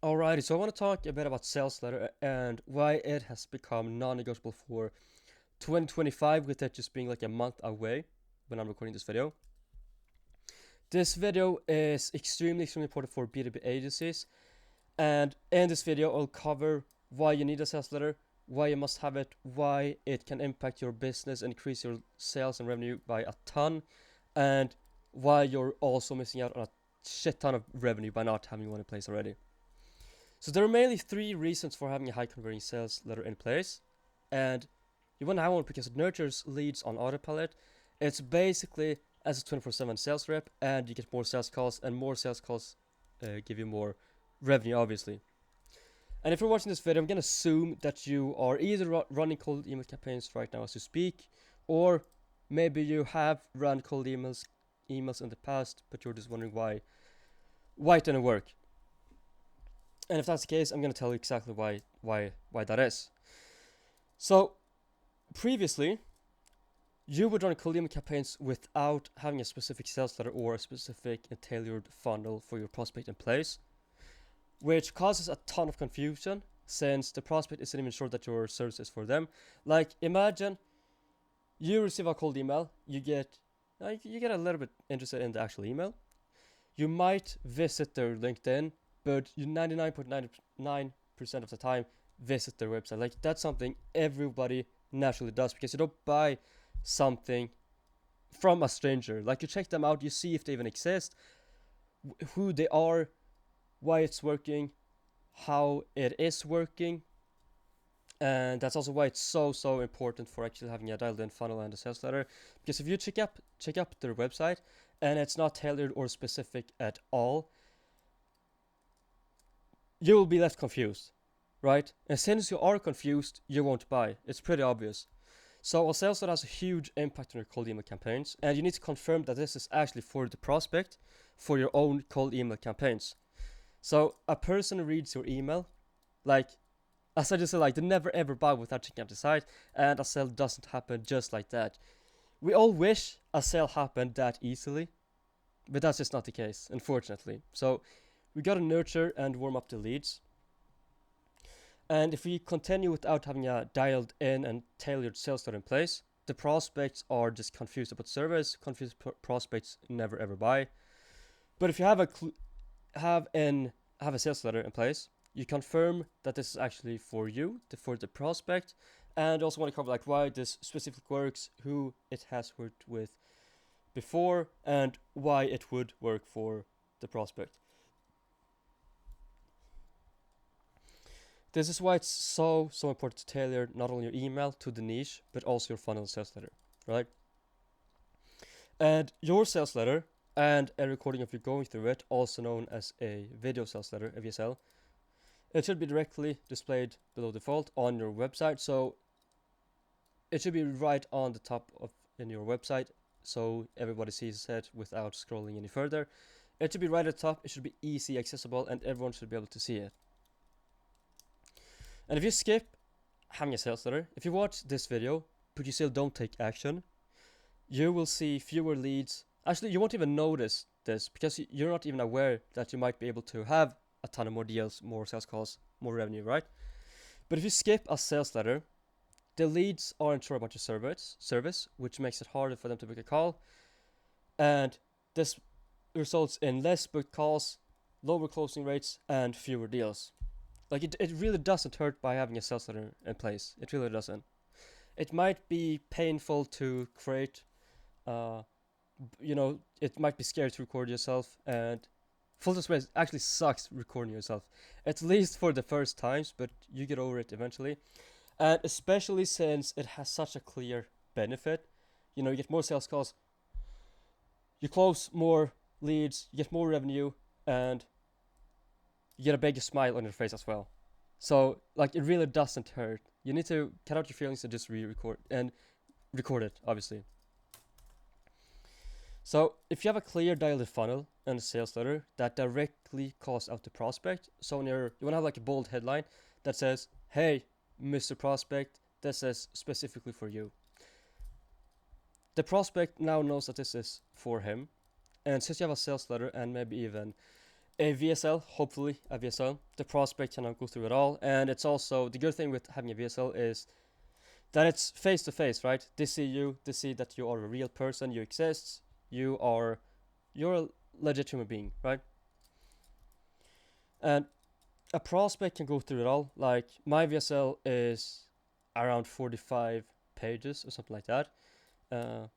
Alrighty, so I want to talk a bit about sales letter and why it has become non-negotiable for 2025, with it just being like a month away when I'm recording this video. This video is extremely important for B2B agencies, and in this video I'll cover why you need a sales letter, why you must have it, why it can impact your business and increase your sales and revenue by a ton, and why you're also missing out on a shit ton of revenue by not having one in place already. So there are mainly three reasons for having a high converting sales letter in place, and you want to have one because it nurtures leads on autopilot. It's basically as a 24/7 sales rep, and you get more sales calls, and more sales calls give you more revenue, obviously. And if you're watching this video, I'm gonna assume that you are either running cold email campaigns right now as you speak, or maybe you have run cold emails in the past, but you're just wondering why it didn't work. And if that's the case, I'm going to tell you exactly why that is. So, previously, you would run cold email campaigns without having a specific sales letter or a specific and tailored funnel for your prospect in place, which causes a ton of confusion since the prospect isn't even sure that your service is for them. Like, imagine you receive a cold email, you get a little bit interested in the actual email. You might visit their LinkedIn, but you 99.99% of the time visit their website. Like, that's something everybody naturally does, because you don't buy something from a stranger. Like, you check them out, you see if they even exist, who they are, why it's working, how it is working. And that's also why it's so important for actually having a dialed in funnel and a sales letter, because if you check up their website and it's not tailored or specific at all, you will be left confused, right? And since you are confused, you won't buy. It's pretty obvious. So a sales letter has a huge impact on your cold email campaigns, and you need to confirm that this is actually for the prospect, for your own cold email campaigns. So a person reads your email, like, as I just said, like, they never ever buy without checking out the site, and a sale doesn't happen just like that. We all wish a sale happened that easily, but that's just not the case, unfortunately. So we gotta nurture and warm up the leads. And if we continue without having a dialed in and tailored sales letter in place, the prospects are just confused about service. Confused prospects never ever buy. But if you have a sales letter in place, you confirm that this is actually for you, for the prospect, and also want to cover like why this specific works, who it has worked with before, and why it would work for the prospect. This is why it's so important to tailor not only your email to the niche, but also your funnel sales letter, right? And your sales letter and a recording of you going through it, also known as a video sales letter, a VSL, it should be directly displayed below default on your website. So it should be right on the top of in your website, so everybody sees it without scrolling any further. It should be right at the top. It should be easy accessible, and everyone should be able to see it. And if you skip having a sales letter, if you watch this video but you still don't take action, you will see fewer leads. Actually, you won't even notice this because you're not even aware that you might be able to have a ton of more deals, more sales calls, more revenue, right? But if you skip a sales letter, the leads aren't sure about your service, which makes it harder for them to book a call. And this results in less booked calls, lower closing rates, and fewer deals. Like, it really doesn't hurt by having a sales letter in place. It really doesn't. It might be painful to create, it might be scary to record yourself, and full display actually sucks recording yourself, at least for the first times, but you get over it eventually. And especially since it has such a clear benefit. You get more sales calls, you close more leads, you get more revenue, and you get a bigger smile on your face as well. So, like, it really doesn't hurt. You need to cut out your feelings and just record it, obviously. So if you have a clear dialed funnel and a sales letter that directly calls out the prospect, so you want to have like a bold headline that says, "Hey, Mr. Prospect, this is specifically for you." The prospect now knows that this is for him, and since you have a sales letter and maybe even a VSL, hopefully a VSL. The prospect cannot go through it all, and it's also the good thing with having a VSL is that it's face to face, right? They see you, they see that you are a real person, you exist, you're a legit human being, right? And a prospect can go through it all. Like my VSL is around 45 pages or something like that. Uh,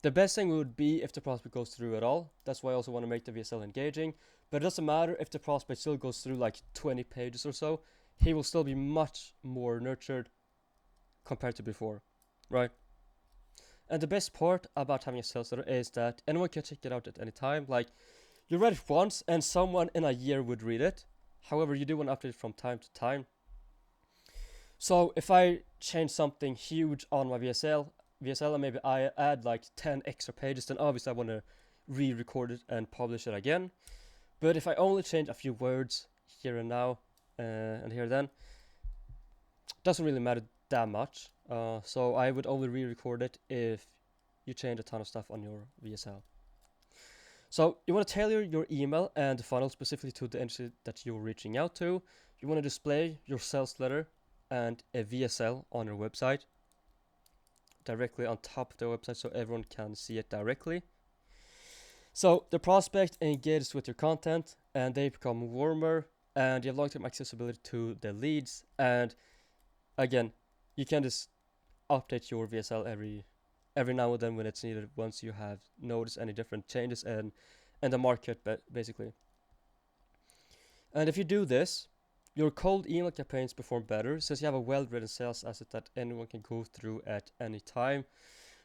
the best thing would be if the prospect goes through it all. That's why I also want to make the VSL engaging. But it doesn't matter if the prospect still goes through like 20 pages or so. He will still be much more nurtured compared to before, right? And the best part about having a sales letter is that anyone can check it out at any time. Like, you read it once and someone in a year would read it. However, you do want to update it from time to time. So if I change something huge on my VSL and maybe I add like 10 extra pages, then obviously I want to re-record it and publish it again. But if I only change a few words here and now and here then, doesn't really matter that much. So I would only re-record it if you change a ton of stuff on your VSL. So you want to tailor your email and the funnel specifically to the industry that you're reaching out to. You want to display your sales letter and a VSL on your website directly on top of the website so everyone can see it directly. So the prospect engages with your content and they become warmer and you have long-term accessibility to the leads. And again, you can just update your VSL every now and then when it's needed once you have noticed any different changes in the market basically. And if you do this, your cold email campaigns perform better since you have a well-written sales asset that anyone can go through at any time,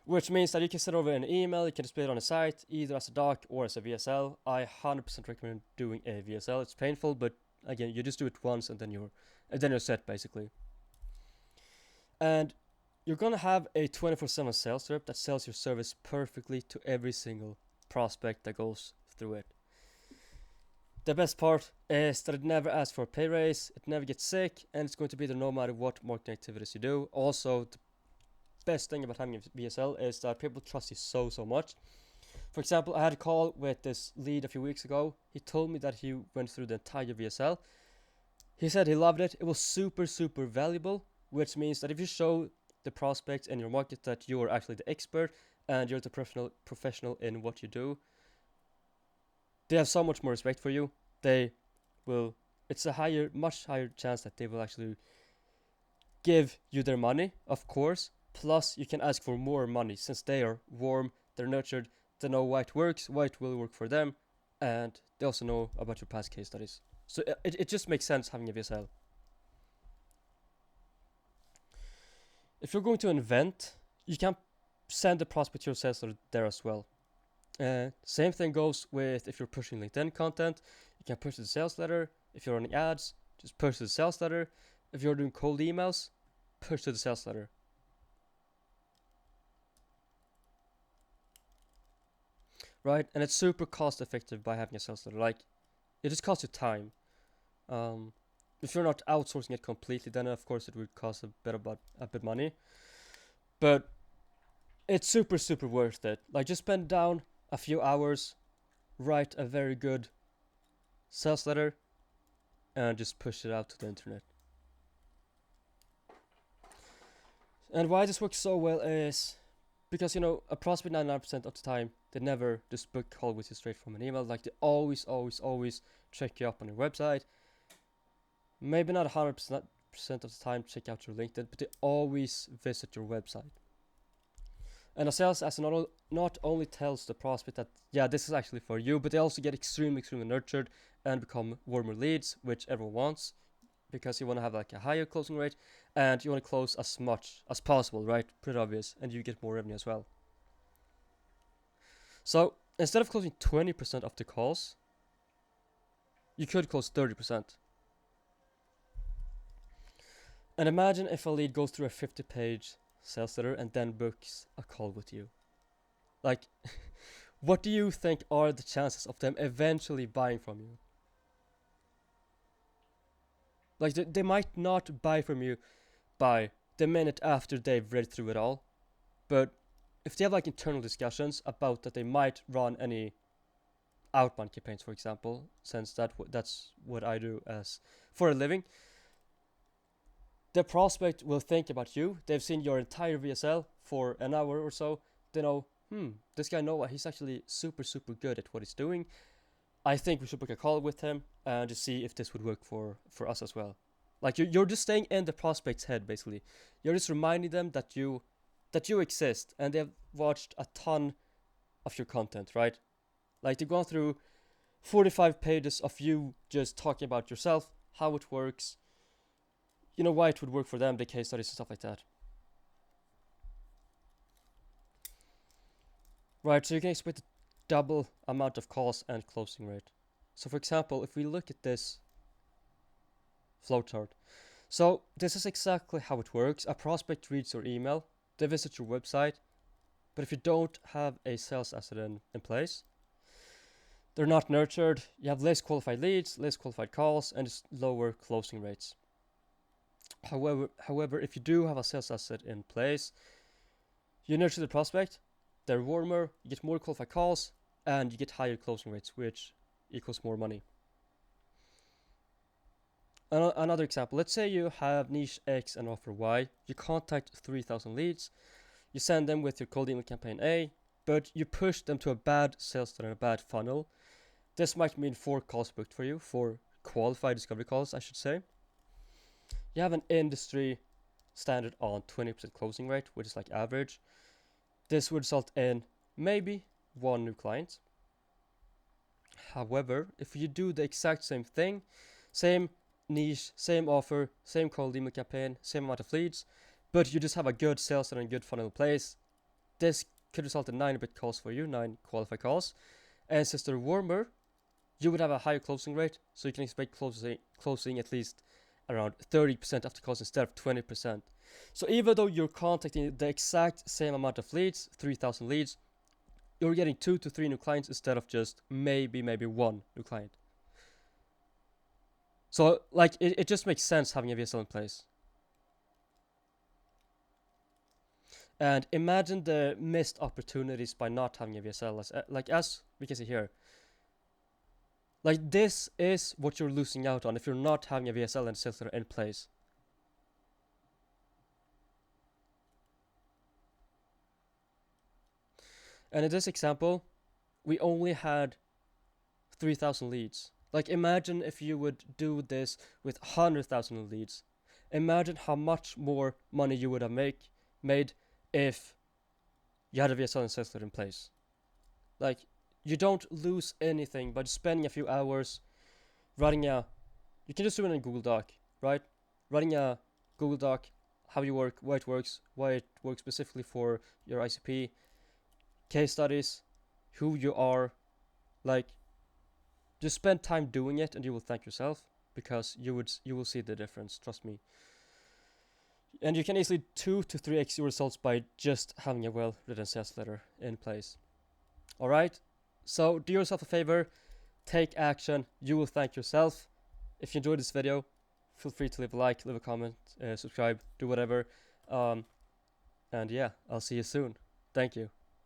which means that you can send over an email, you can display it on a site either as a doc or as a VSL. I 100% recommend doing a VSL. It's painful, but again, you just do it once and then you're set basically. And you're gonna have a 24/7 sales rep that sells your service perfectly to every single prospect that goes through it. The best part is that it never asks for a pay raise, it never gets sick, and it's going to be there no matter what marketing activities you do. Also, the best thing about having a VSL is that people trust you so much. For example, I had a call with this lead a few weeks ago. He told me that he went through the entire VSL. He said he loved it. It was super valuable, which means that if you show the prospects in your market that you're actually the expert and you're the professional in what you do, they have so much more respect for you. It's a much higher chance that they will actually give you their money, of course. Plus, you can ask for more money since they are warm, they're nurtured, they know why it works, why it will work for them, and they also know about your past case studies. So it just makes sense having a VSL. If you're going to an event, you can send the prospect your sales letter there as well. Same thing goes with if you're pushing LinkedIn content, you can push the sales letter. If you're running ads, just push to the sales letter. If you're doing cold emails, push to the sales letter. Right? And it's super cost effective by having a sales letter. Like, it just costs you time. If you're not outsourcing it completely, then of course it would cost a bit money. But it's super worth it. Like, just spend down a few hours, write a very good sales letter, and just push it out to the internet. And why this works so well is because, a prospect 99% of the time, they never just book call with you straight from an email. Like, they always check you up on your website. Maybe not 100% of the time check out your LinkedIn, but they always visit your website. And a sales asset not only tells the prospect that, yeah, this is actually for you, but they also get extremely nurtured and become warmer leads, which everyone wants, because you want to have like a higher closing rate and you want to close as much as possible, right? Pretty obvious, and you get more revenue as well. So instead of closing 20% of the calls, you could close 30%. And imagine if a lead goes through a 50-page sales letter and then books a call with you. Like, what do you think are the chances of them eventually buying from you? Like, they might not buy from you by the minute after they've read through it all, but if they have like internal discussions about that they might run any outbound campaigns, for example, since that's what I do as for a living. The prospect will think about you. They've seen your entire VSL for an hour or so. They know, this guy Noah, he's actually super good at what he's doing. I think we should book a call with him and just see if this would work for us as well. Like you're just staying in the prospect's head, basically. You're just reminding them that you exist, and they've watched a ton of your content, right? Like they've gone through 45 pages of you just talking about yourself, how it works, why it would work for them, the case studies and stuff like that. Right, so you can expect a double amount of calls and closing rate. So for example, if we look at this flowchart, so this is exactly how it works. A prospect reads your email, they visit your website, but if you don't have a sales asset in place, they're not nurtured, you have less qualified leads, less qualified calls, and just lower closing rates. However, if you do have a sales asset in place, you nurture the prospect, they're warmer, you get more qualified calls, and you get higher closing rates, which equals more money. Another example, let's say you have niche X and offer Y, you contact 3,000 leads, you send them with your cold email campaign A, but you push them to a bad sales funnel and a bad funnel. This might mean 4 calls booked for you, 4 qualified discovery calls, I should say. You have an industry standard on 20% closing rate, which is like average. This would result in maybe 1 new client. However, if you do the exact same thing, same niche, same offer, same cold email campaign, same amount of leads, but you just have a good sales and a good funnel in place, this could result in 9 bit calls for you, 9 qualified calls. And since they're warmer, you would have a higher closing rate, so you can expect closing at least around 30% of the calls instead of 20%. So even though you're contacting the exact same amount of leads, 3,000 leads, you're getting 2 to 3 new clients instead of just maybe 1 new client. So like it just makes sense having a VSL in place. And imagine the missed opportunities by not having a VSL, as we can see here. Like this is what you're losing out on if you're not having a VSL and sales letter in place. And in this example, we only had 3,000 leads. Like imagine if you would do this with 100,000 leads. Imagine how much more money you would have made if you had a VSL and sales letter in place. Like you don't lose anything by spending a few hours writing you can just do it in a Google Doc, right? Writing a Google Doc, how you work, why it works specifically for your ICP, case studies, who you are, like just spend time doing it and you will thank yourself because you will see the difference, trust me. And you can easily 2 to 3x your results by just having a well written sales letter in place. Alright, so do yourself a favor, take action, you will thank yourself. If you enjoyed this video, feel free to leave a like, leave a comment, subscribe, do whatever. And yeah, I'll see you soon. Thank you.